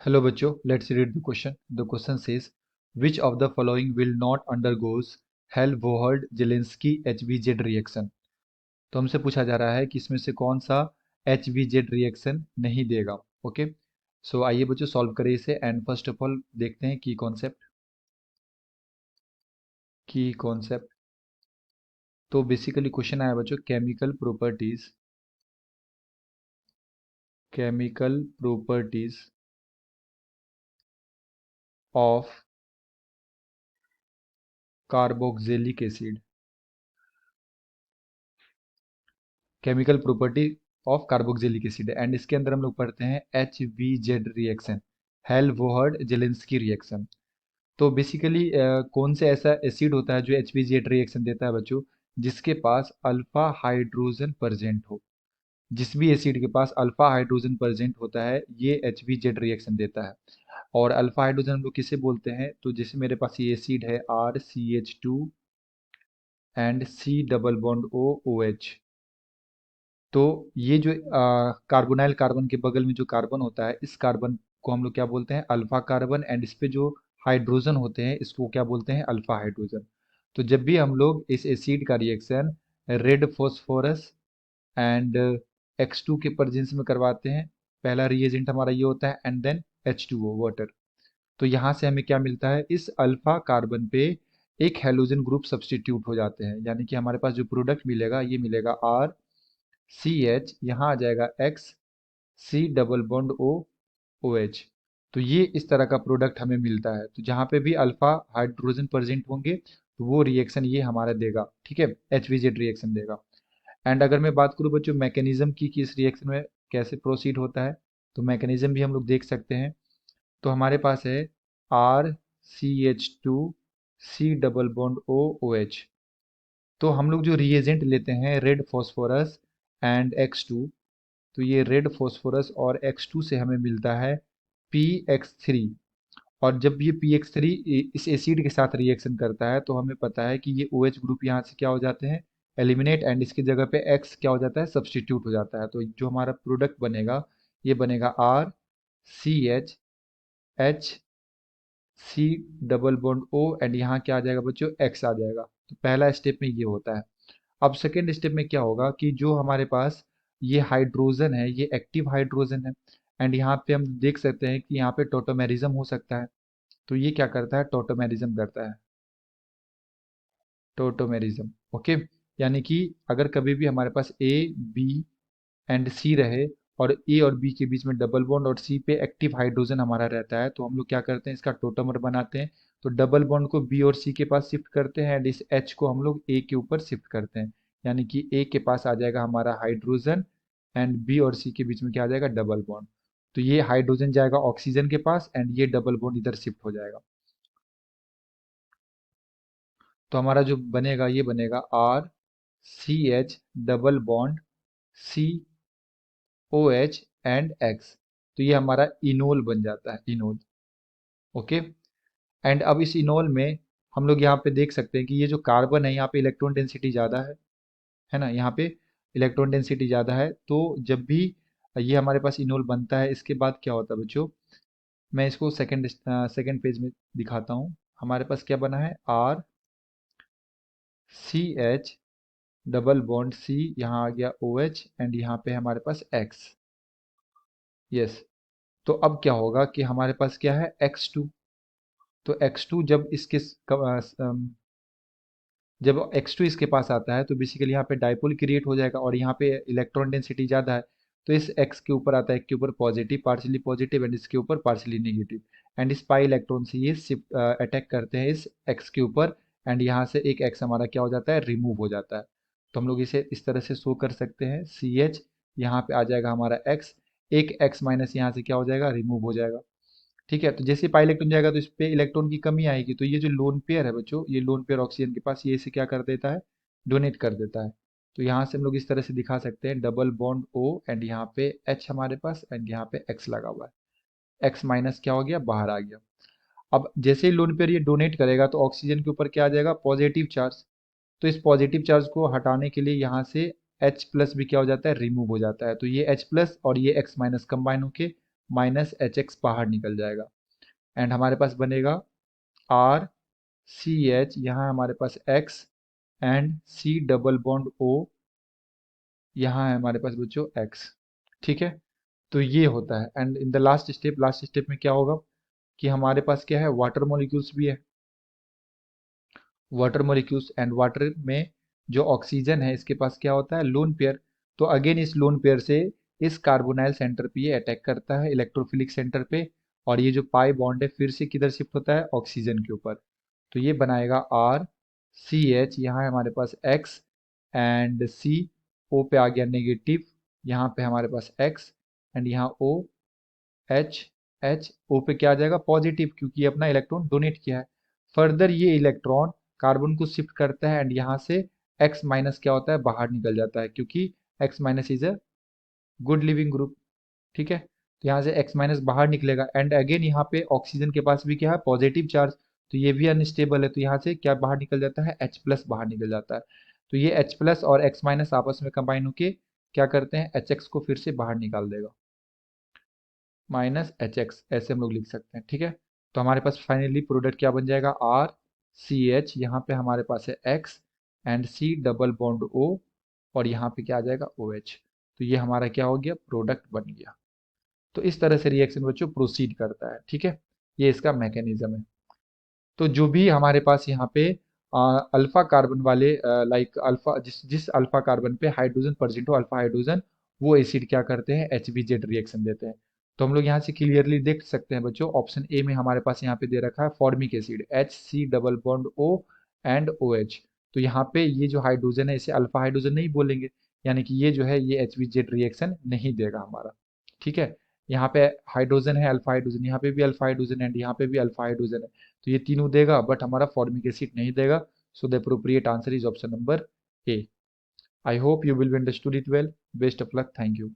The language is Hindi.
Hello बच्चों, let's read the question. The question says, which of the following will not undergoes Hell-Vohard-Zelensky HVZ reaction? तो हमसे पूछा जा रहा है कि इसमें से कौन सा HVZ रिएक्शन नहीं देगा. ओके, सो आइए बच्चों सॉल्व करें इसे. एंड फर्स्ट ऑफ ऑल देखते हैं की कॉन्सेप्ट. तो बेसिकली क्वेश्चन आया बच्चों, chemical properties of carboxylic acid. Chemical property of carboxylic acid, and इसके अंदर हम लोग पढ़ते हैं HVZ reaction, Hell Volhard Zelinsky reaction. तो बेसिकली कौन से ऐसा एसिड होता है जो HVZ रिएक्शन देता है बच्चों, जिसके पास अल्फा हाइड्रोजन प्रेजेंट हो. जिस भी एसिड के पास अल्फा हाइड्रोजन प्रेजेंट होता है ये HVZ रिएक्शन देता है. और अल्फा हाइड्रोजन हम लोग किसे बोलते हैं, तो जैसे मेरे पास ये एसिड है RCH2 and C double bond OH. तो ये जो कार्बोनाइल कार्बन के बगल में जो कार्बन होता है, इस कार्बन को हम लोग क्या बोलते हैं, अल्फा कार्बन. एंड इस पे जो हाइड्रोजन होते हैं इसको क्या बोलते हैं, अल्फा हाइड्रोजन. तो जब भी हम लोग इस एसिड का reaction red phosphorus and X2 के प्रेजेंस में करवाते हैं, पहला रिएजेंट हमारा ये होता है, एंड देन H2O वाटर. तो यहाँ से हमें क्या मिलता है, इस अल्फा कार्बन पे एक हेलोजन ग्रुप सब्स्टिट्यूट हो जाते हैं, यानी कि हमारे पास जो प्रोडक्ट मिलेगा ये मिलेगा RCH, यहाँ आ जाएगा X, C double bond OH. तो ये इस तरह का प्रोडक्ट हमें मिलता है. तो जहाँ पे भी अल्फा हाइड्रोजन प्रेजेंट होंगे तो वो रिएक्शन ये हमारा देगा. ठीक है, HVZ रिएक्शन देगा. एंड अगर मैं बात करूँ बच्चों मैकेनिज्म की कि इस रिएक्शन में कैसे प्रोसीड होता है, तो मैकेनिज्म भी हम लोग देख सकते हैं. तो हमारे पास है RCH2 C double bond OH. तो हम लोग जो रिएजेंट लेते हैं रेड फॉस्फोरस एंड X2, तो ये रेड फॉस्फोरस और X2 से हमें मिलता है PX3. और जब ये PX3 इस एसिड के साथ रिएक्शन करता है तो हमें पता है कि ये OH ग्रुप यहाँ से क्या हो जाते हैं, एलिमिनेट, एंड इसकी जगह पे X क्या हो जाता है, सब्स्टिट्यूट हो जाता है. तो जो हमारा प्रोडक्ट बनेगा ये बनेगा RCH C double bond O, and यहाँ क्या आ जाएगा बच्चों, X आ जाएगा. तो पहला स्टेप में ये होता है. अब सेकेंड स्टेप में क्या होगा कि जो हमारे पास ये हाइड्रोजन है ये एक्टिव हाइड्रोजन है. एंड यहाँ पे हम देख सकते हैं कि यहाँ पे टोटोमेरिज्म हो सकता है. तो ये क्या करता है, टोटोमेरिज्म करता है, टोटोमेरिज्म. ओके, यानी कि अगर कभी भी हमारे पास A B एंड C रहे और A और B के बीच में डबल बॉन्ड और C पे एक्टिव हाइड्रोजन हमारा रहता है, तो हम लोग क्या करते हैं, इसका टोटोमर बनाते हैं. तो डबल बॉन्ड को B और C के पास शिफ्ट करते हैं, एंड इस H को हम लोग A के ऊपर शिफ्ट करते हैं. यानी कि A के पास आ जाएगा हमारा हाइड्रोजन, एंड B और C के बीच में क्या आ जाएगा, डबल बॉन्ड. तो ये हाइड्रोजन जाएगा ऑक्सीजन के पास, एंड ये डबल बॉन्ड इधर शिफ्ट हो जाएगा. तो हमारा जो बनेगा ये बनेगा RCH double bond COH and X. तो ये हमारा इनोल बन जाता है, इनोल. ओके, एंड अब इस इनोल में हम लोग यहाँ पे देख सकते हैं कि ये जो कार्बन है यहाँ पे इलेक्ट्रॉन डेंसिटी ज़्यादा है ना, यहाँ पे इलेक्ट्रॉन डेंसिटी ज़्यादा है. तो जब भी ये हमारे पास इनोल बनता है इसके बाद क्या होता है बच्चों, मैं इसको सेकेंड पेज में दिखाता हूँ. हमारे पास क्या बना है, RCH डबल बॉन्ड C, यहाँ आ गया OH, एंड यहाँ पे हमारे पास X. यस. तो अब क्या होगा कि हमारे पास क्या है, X2. तो X2 जब X2 इसके पास आता है तो बेसिकली यहाँ पे डाइपोल क्रिएट हो जाएगा, और यहाँ पे इलेक्ट्रॉन डेंसिटी ज़्यादा है. तो इस X के ऊपर आता है, एक के ऊपर पॉजिटिव, पार्शली पॉजिटिव, एंड इसके ऊपर पार्शली नेगेटिव. एंड इस पाई इलेक्ट्रॉन से ये शिफ्ट अटैक करते हैं इस X के ऊपर, एंड यहाँ से एक X हमारा क्या हो जाता है, रिमूव हो जाता है. तो हम लोग इसे इस तरह से शो कर सकते हैं, CH यहाँ पे आ जाएगा हमारा X, एक X माइनस यहाँ से क्या हो जाएगा, रिमूव हो जाएगा. ठीक है, तो जैसे पाई इलेक्ट्रॉन जाएगा तो इस पे इलेक्ट्रॉन की कमी आएगी. तो ये जो लोन पेयर है बच्चों, ये लोन पेयर ऑक्सीजन के पास ये इसे क्या कर देता है, डोनेट कर देता है. तो यहाँ से हम लोग इस तरह से दिखा सकते हैं, डबल बॉन्ड O, एंड यहाँ पे H हमारे पास, एंड यहाँ पे X लगा हुआ है. X माइनस क्या हो गया, बाहर आ गया. अब जैसे ही लोन पेयर ये डोनेट करेगा तो ऑक्सीजन के ऊपर क्या आ जाएगा, पॉजिटिव चार्ज. तो इस पॉजिटिव चार्ज को हटाने के लिए यहाँ से H प्लस भी क्या हो जाता है, रिमूव हो जाता है. तो ये H प्लस और ये X माइनस कंबाइन होके माइनस एच एक्स बाहर निकल जाएगा एंड हमारे पास बनेगा आर सी एच, यहाँ हमारे पास X and C double bond O, यहाँ है हमारे पास बच्चों एक्स। ठीक है, तो ये होता है and in the last step में क्या होगा कि हमारे पास क्या है, वाटर मॉलिक्यूल्स भी है, वाटर मॉलिक्यूल्स एंड वाटर में जो ऑक्सीजन है इसके पास क्या होता है, लोन पेयर। तो अगेन इस लोन पेयर से इस कार्बोनाइल सेंटर पे ये अटैक करता है, इलेक्ट्रोफिलिक सेंटर पे, और ये जो पाई बॉन्ड है फिर से किधर शिफ्ट होता है, ऑक्सीजन के ऊपर। तो ये बनाएगा आर सी एच, यहाँ है हमारे पास एक्स एंड सी, ओ पे आ गया नेगेटिव, यहाँ पे हमारे पास एक्स एंड यहाँ ओ, एच, एच ओ पे क्या आ जाएगा, पॉजिटिव, क्योंकि ये अपना इलेक्ट्रॉन डोनेट किया है। फर्दर ये इलेक्ट्रॉन कार्बन को शिफ्ट करता है एंड यहाँ से एक्स माइनस क्या होता है, बाहर निकल जाता है, क्योंकि x minus is a good leaving group. ठीक है, तो यहाँ से एक्स माइनस बाहर निकलेगा एंड अगेन यहाँ पे ऑक्सीजन के पास भी क्या है, पॉजिटिव चार्ज, तो ये भी अनस्टेबल है, तो यहाँ से क्या बाहर निकल जाता है, H प्लस बाहर निकल जाता है। तो ये H प्लस और एक्स माइनस आपस में कंबाइन होके क्या करते हैं, एच एक्स को फिर से बाहर निकाल देगा, माइनस एच एक्स, ऐसे हम लोग लिख सकते हैं। ठीक है, तो हमारे पास फाइनली प्रोडक्ट क्या बन जाएगा, आर सी एच, यहाँ पे हमारे पास है X and C double bond O, और यहाँ पे क्या आ जाएगा, ओ एच। तो ये हमारा क्या हो गया, प्रोडक्ट बन गया। तो इस तरह से रिएक्शन बच्चों प्रोसीड करता है। ठीक है, ये इसका मैकेनिज्म है। तो जो भी हमारे पास यहाँ पे अल्फा कार्बन वाले, लाइक अल्फा, जिस जिस अल्फा कार्बन पे हाइड्रोजन प्रेजेंट हो, अल्फा हाइड्रोजन, वो एसिड क्या करते हैं, HBZ रिएक्शन देते हैं। तो हम लोग यहाँ से क्लियरली देख सकते हैं बच्चों, ऑप्शन ए में हमारे पास यहाँ पे दे रखा है formic acid, H C double bond O and O H. तो यहाँ पे ये जो हाइड्रोजन है इसे अल्फा हाइड्रोजन नहीं बोलेंगे, यानी कि ये जो है ये HBZ रिएक्शन नहीं देगा हमारा। ठीक है, यहाँ पे हाइड्रोजन है अल्फा हाइड्रोजन, यहाँ पे भी अल्फा हाइड्रोजन एंड यहाँ पे भी अल्फा हाइड्रोजन है, तो ये तीनों देगा बट हमारा फॉर्मिक एसिड नहीं देगा। So the appropriate answer is option number A. I hope you will be understood it well. Best of luck. Thank you.